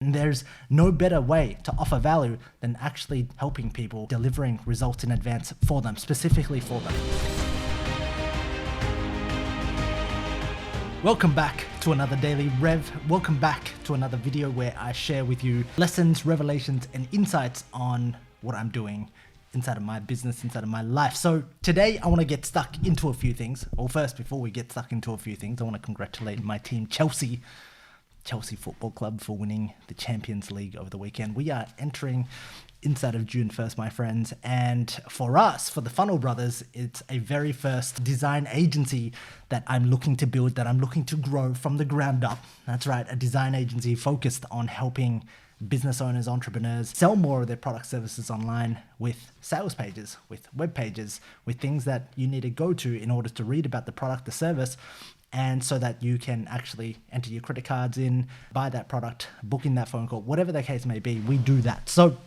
And there's no better way to offer value than actually helping people, delivering results in advance for them, specifically for them. Welcome back to another Daily Rev. Welcome back to another video where I share with you lessons, revelations, and insights on what I'm doing inside of my business, inside of my life. So today I want to get stuck into a few things. Well, first, before we get stuck into a few things, I want to congratulate my team, Chelsea Football Club, for winning the Champions League over the weekend. We are entering inside of June 1st, my friends. And for us, for the Funnel Brothers, it's a very first design agency that I'm looking to build, that I'm looking to grow from the ground up. That's right, a design agency focused on helping business owners, entrepreneurs sell more of their product services online with sales pages, with web pages, with things that you need to go to in order to read about the product, the service, and so that you can actually enter your credit cards in, buy that product, book in that phone call, whatever the case may be, we do that. So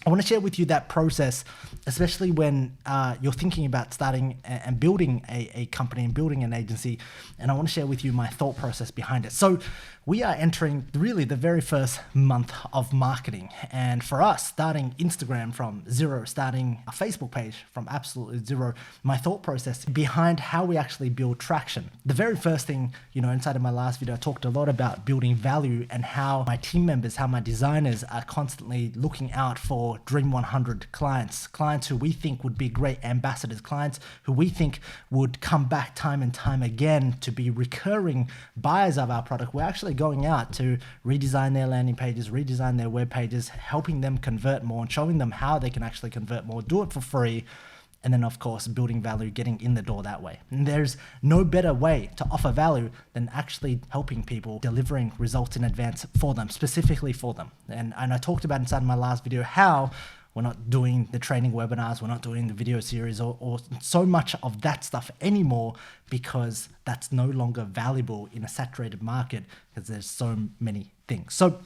I want to share with you that process, especially when you're thinking about starting and building a company and building an agency. And I want to share with you my thought process behind it. So we are entering really the very first month of marketing. And for us, starting Instagram from zero, starting a Facebook page from absolutely zero, my thought process behind how we actually build traction. The very first thing, inside of my last video, I talked a lot about building value and how my team members, how my designers are constantly looking out for Dream 100 clients who we think would be great ambassadors, clients who we think would come back time and time again to be recurring buyers of our product. We're actually going out to redesign their landing pages, redesign their web pages, helping them convert more and showing them how they can actually convert more, do it for free. And then, of course, building value, getting in the door that way. And there's no better way to offer value than actually helping people, delivering results in advance for them, specifically for them. And I talked about inside my last video how we're not doing the training webinars, we're not doing the video series or so much of that stuff anymore, because that's no longer valuable in a saturated market because there's so many things. So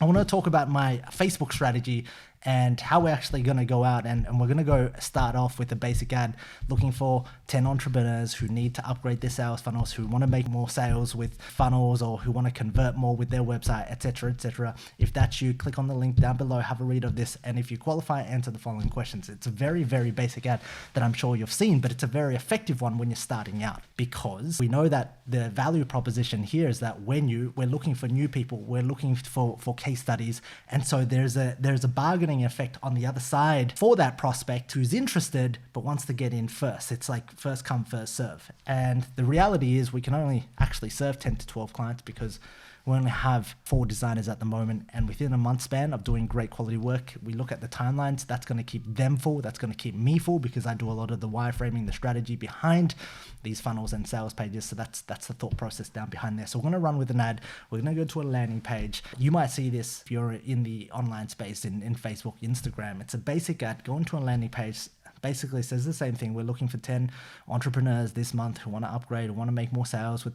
I want to talk about my Facebook strategy and how we're actually going to go out and we're going to go start off with a basic ad looking for 10 entrepreneurs who need to upgrade their sales funnels, who want to make more sales with funnels, or who want to convert more with their website, etc., etc. If that's you, click on the link down below, have a read of this, and if you qualify, answer the following questions. It's a very, very basic ad that I'm sure you've seen, but it's a very effective one when you're starting out, because we know that the value proposition here is that we're looking for new people, we're looking for case studies, and so there's a bargaining effect on the other side for that prospect who's interested but wants to get in first. It's like first come, first serve. And the reality is we can only actually serve 10 to 12 clients because we only have 4 designers at the moment, and within a month span of doing great quality work, we look at the timelines. That's going to keep them full. That's going to keep me full because I do a lot of the wireframing, the strategy behind these funnels and sales pages. So that's the thought process down behind there. So we're going to run with an ad. We're going to go to a landing page. You might see this if you're in the online space in Facebook, Instagram. It's a basic ad. Go into a landing page. Basically says the same thing. We're looking for 10 entrepreneurs this month who want to upgrade, who want to make more sales by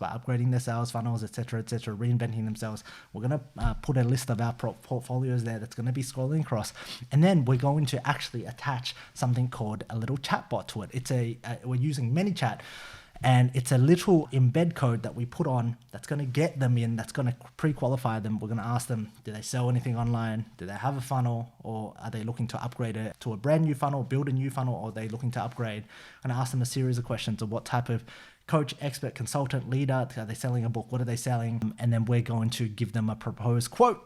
upgrading their sales funnels, etc., reinventing themselves. We're going to put a list of our portfolios there that's going to be scrolling across, and then we're going to actually attach something called a little chatbot to it. We're using ManyChat. And it's a little embed code that we put on that's going to get them in, that's going to pre-qualify them. We're going to ask them, do they sell anything online? Do they have a funnel? Or are they looking to upgrade it to a brand new funnel, build a new funnel, or are they looking to upgrade? I'm going to ask them a series of questions of what type of coach, expert, consultant, leader, are they selling a book? What are they selling? And then we're going to give them a proposed quote.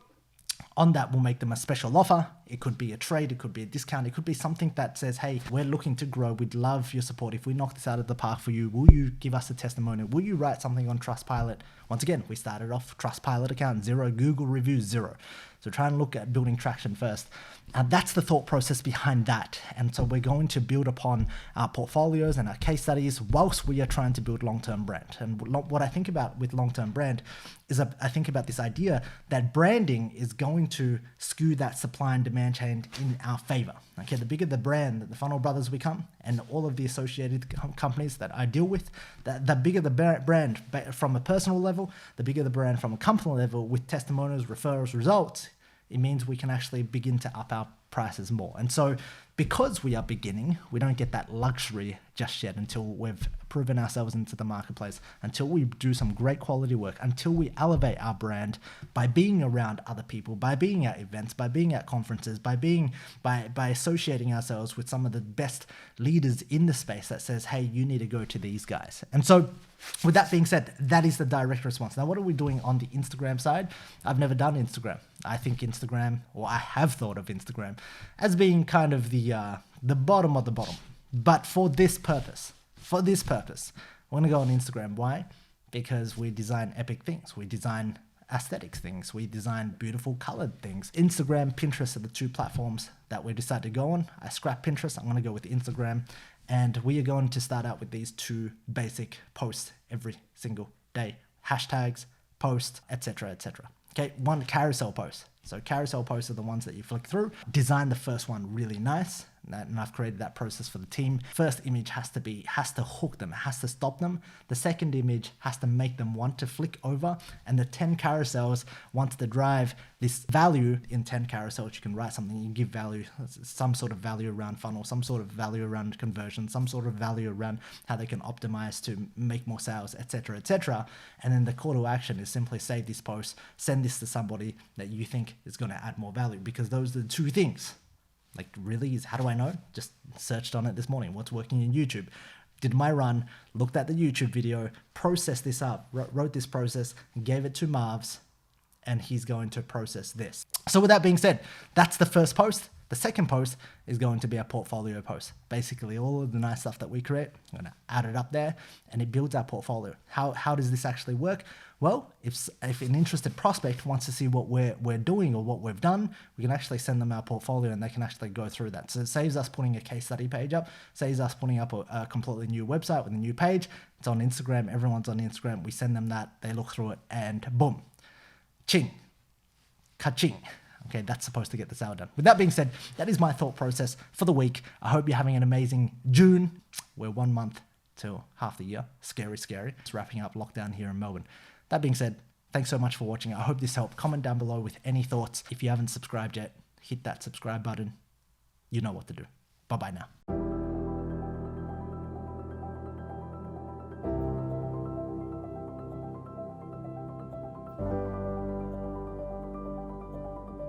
On that, we'll make them a special offer. It could be a trade, it could be a discount, it could be something that says, hey, we're looking to grow, we'd love your support. If we knock this out of the park for you, will you give us a testimonial? Will you write something on Trustpilot? Once again, we started off Trustpilot account, 0, Google reviews, 0. So try and look at building traction first. And that's the thought process behind that. And so we're going to build upon our portfolios and our case studies whilst we are trying to build long-term brand. And what I think about with long-term brand is I think about this idea that branding is going to skew that supply and demand chain in our favor. Okay, the bigger the brand that the Funnel Brothers become and all of the associated companies that I deal with, the bigger the brand from a personal level, the bigger the brand from a company level with testimonials, referrals, results, it means we can actually begin to up our prices more. And so because we are beginning, we don't get that luxury just yet until we've proven ourselves into the marketplace, until we do some great quality work, until we elevate our brand by being around other people, by being at events, by being at conferences, by associating ourselves with some of the best leaders in the space that says, hey, you need to go to these guys. And so with that being said, that is the direct response. Now, what are we doing on the Instagram side? I've never done Instagram. I think Instagram, or I have thought of Instagram as being kind of the bottom of the bottom. But for this purpose, we're going to go on Instagram. Why? Because we design epic things. We design aesthetics things. We design beautiful colored things. Instagram, Pinterest are the two platforms that we decided to go on. I scrapped Pinterest. I'm going to go with Instagram. And we are going to start out with these two basic posts every single day. Hashtags, post, etc., etc. Okay, one carousel post. So carousel posts are the ones that you flick through. Design the first one really nice. And I've created that process for the team. First image has to hook them, it has to stop them. The second image has to make them want to flick over. And the 10 carousels wants to drive this value. In 10 carousels, you can write something, you give value, some sort of value around funnel, some sort of value around conversion, some sort of value around how they can optimize to make more sales, etc., etc. And then the call to action is simply save this post, send this to somebody that you think is going to add more value, because those are the two things. Like, really, is how do I know? Just searched on it this morning. What's working in YouTube? Did my run, looked at the YouTube video, processed this up, wrote this process, gave it to Marvs, and he's going to process this. So with that being said, that's the first post. The second post is going to be our portfolio post. Basically, all of the nice stuff that we create, I'm going to add it up there, and it builds our portfolio. How does this actually work? Well, if an interested prospect wants to see what we're doing or what we've done, we can actually send them our portfolio and they can actually go through that. So it saves us putting a case study page up, saves us putting up a completely new website with a new page. It's on Instagram. Everyone's on Instagram. We send them that. They look through it and boom, ching, ka-ching. Okay, that's supposed to get the sale done. With that being said, that is my thought process for the week. I hope you're having an amazing June. We're 1 month till half the year. Scary, scary. It's wrapping up lockdown here in Melbourne. That being said, thanks so much for watching. I hope this helped. Comment down below with any thoughts. If you haven't subscribed yet, hit that subscribe button. You know what to do. Bye-bye now.